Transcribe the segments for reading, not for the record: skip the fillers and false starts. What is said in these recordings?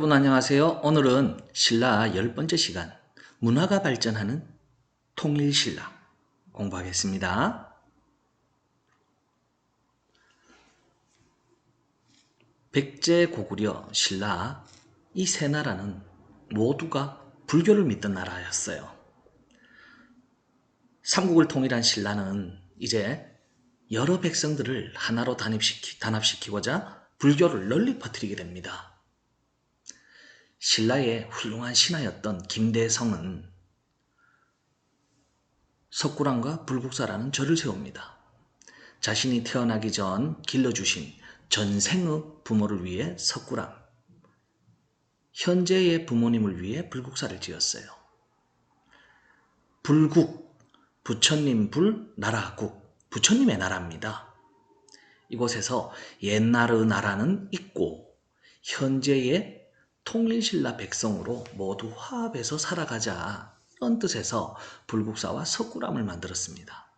여러분 안녕하세요. 오늘은 신라 10번째 시간 문화가 발전하는 통일신라 공부하겠습니다. 백제, 고구려, 신라 이 세 나라는 모두가 불교를 믿던 나라였어요. 삼국을 통일한 신라는 이제 여러 백성들을 하나로 단합시키고자 불교를 널리 퍼뜨리게 됩니다. 신라의 훌륭한 신하였던 김대성은 석굴암과 불국사라는 절을 세웁니다. 자신이 태어나기 전 길러주신 전생의 부모를 위해 석굴암, 현재의 부모님을 위해 불국사를 지었어요. 불국, 부처님 불, 나라국, 부처님의 나라입니다. 이곳에서 옛날의 나라는 있고 현재의 통일신라 백성으로 모두 화합해서 살아가자 이런 뜻에서 불국사와 석굴암을 만들었습니다.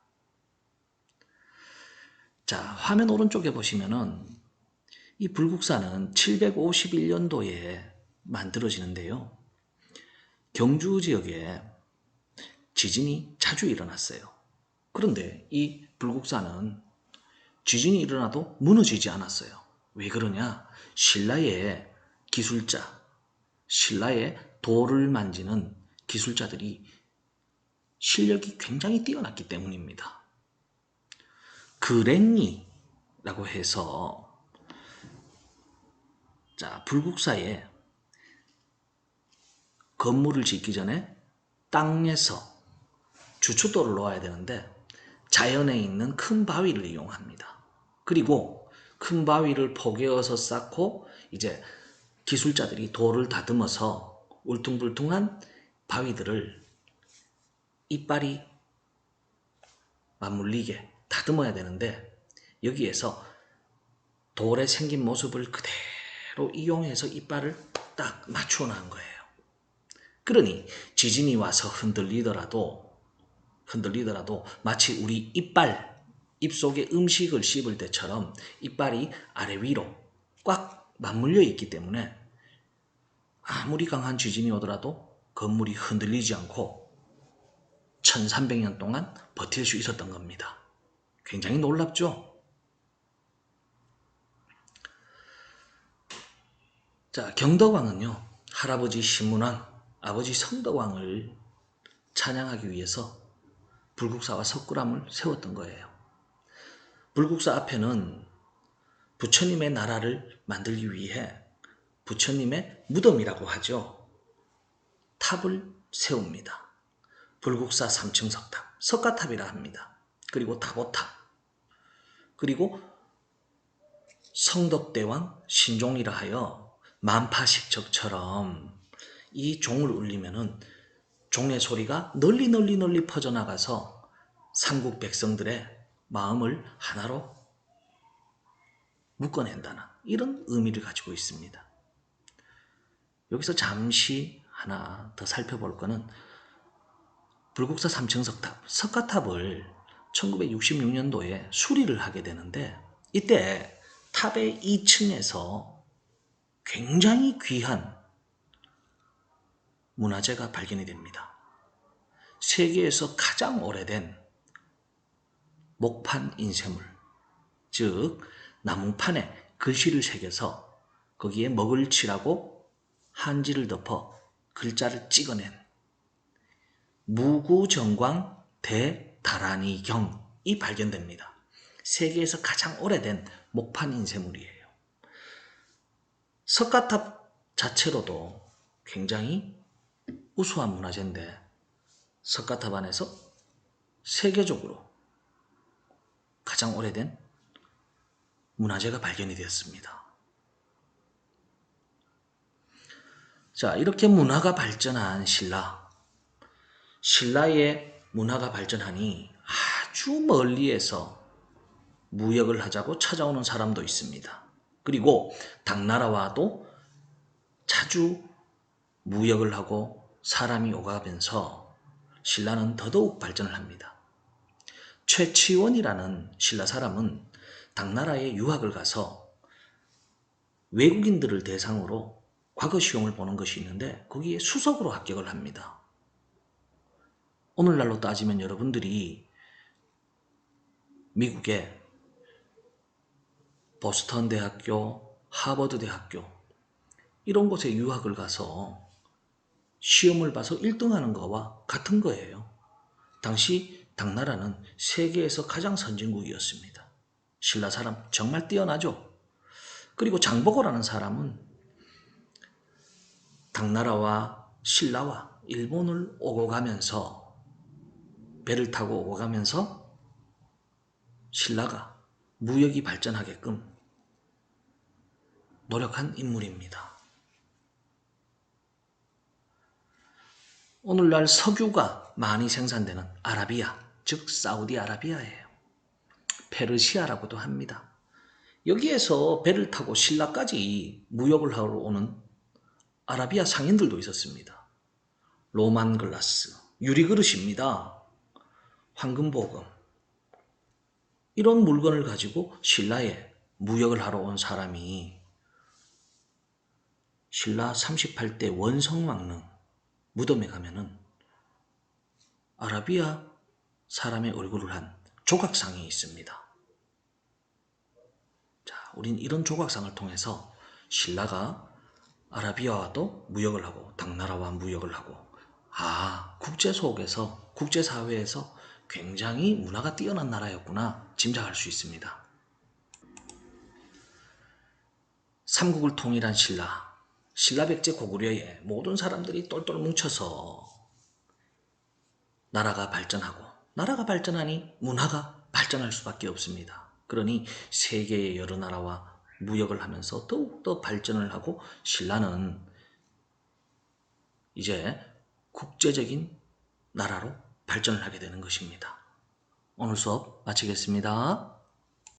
자, 화면 오른쪽에 보시면은 이 불국사는 751년도에 만들어지는데요. 경주 지역에 지진이 자주 일어났어요. 그런데 이 불국사는 지진이 일어나도 무너지지 않았어요. 왜 그러냐? 신라의 기술자, 신라의 돌을 만지는 기술자들이 실력이 굉장히 뛰어났기 때문입니다. 그랭이라고 해서 불국사에 건물을 짓기 전에 땅에서 주춧돌을 놓아야 되는데 자연에 있는 큰 바위를 이용합니다. 그리고 큰 바위를 포개어서 쌓고 이제 기술자들이 돌을 다듬어서 울퉁불퉁한 바위들을 이빨이 맞물리게 다듬어야 되는데 여기에서 돌의 생긴 모습을 그대로 이용해서 이빨을 딱 맞추어 놓은 거예요. 그러니 지진이 와서 흔들리더라도 마치 우리 입속에 음식을 씹을 때처럼 이빨이 아래 위로 꽉 맞물려 있기 때문에 아무리 강한 지진이 오더라도 건물이 흔들리지 않고 1300년 동안 버틸 수 있었던 겁니다. 굉장히 놀랍죠? 자, 경덕왕은요, 할아버지 신문왕, 아버지 성덕왕을 찬양하기 위해서 불국사와 석굴암을 세웠던 거예요. 불국사 앞에는 부처님의 나라를 만들기 위해 부처님의 무덤이라고 하죠. 탑을 세웁니다. 불국사 3층 석탑, 석가탑이라 합니다. 그리고 다보탑, 그리고 성덕대왕 신종이라 하여 만파식적처럼 이 종을 울리면은 종의 소리가 널리 퍼져나가서 삼국 백성들의 마음을 하나로 묶어낸다는 이런 의미를 가지고 있습니다. 여기서 잠시 하나 더 살펴볼 거는 불국사 3층 석탑, 석가탑을 1966년도에 수리를 하게 되는데 이때 탑의 2층에서 굉장히 귀한 문화재가 발견이 됩니다. 세계에서 가장 오래된 목판 인쇄물, 즉 나무판에 글씨를 새겨서 거기에 먹을 칠하고 한지를 덮어 글자를 찍어낸 무구정광 대다라니경이 발견됩니다. 세계에서 가장 오래된 목판 인쇄물이에요. 석가탑 자체로도 굉장히 우수한 문화재인데 석가탑 안에서 세계적으로 가장 오래된 문화재가 발견이 되었습니다. 자, 이렇게 문화가 발전한 신라의 문화가 발전하니 아주 멀리에서 무역을 하자고 찾아오는 사람도 있습니다. 그리고 당나라와도 자주 무역을 하고 사람이 오가면서 신라는 더더욱 발전을 합니다. 최치원이라는 신라 사람은 당나라에 유학을 가서 외국인들을 대상으로 과거 시험을 보는 것이 있는데 거기에 수석으로 합격을 합니다. 오늘날로 따지면 여러분들이 미국의 보스턴 대학교, 하버드 대학교 이런 곳에 유학을 가서 시험을 봐서 1등하는 거와 같은 거예요. 당시 당나라는 세계에서 가장 선진국이었습니다. 신라 사람 정말 뛰어나죠. 그리고 장보고라는 사람은 당나라와 신라와 일본을 오고 가면서 배를 타고 오고 가면서 신라가 무역이 발전하게끔 노력한 인물입니다. 오늘날 석유가 많이 생산되는 아라비아, 즉 사우디아라비아예요. 페르시아라고도 합니다. 여기에서 배를 타고 신라까지 무역을 하러 오는 아라비아 상인들도 있었습니다. 로만 글라스, 유리그릇입니다. 황금보금, 이런 물건을 가지고 신라에 무역을 하러 온 사람이 신라 38대 원성왕릉 무덤에 가면은 아라비아 사람의 얼굴을 한 조각상이 있습니다. 자, 우린 이런 조각상을 통해서 신라가 아라비아와도 무역을 하고 당나라와 무역을 하고 국제 속에서 국제사회에서 굉장히 문화가 뛰어난 나라였구나 짐작할 수 있습니다. 삼국을 통일한 신라 백제 고구려에 모든 사람들이 똘똘 뭉쳐서 나라가 발전하니 문화가 발전할 수밖에 없습니다. 그러니 세계의 여러 나라와 무역을 하면서 더욱더 발전을 하고 신라는 이제 국제적인 나라로 발전을 하게 되는 것입니다. 오늘 수업 마치겠습니다.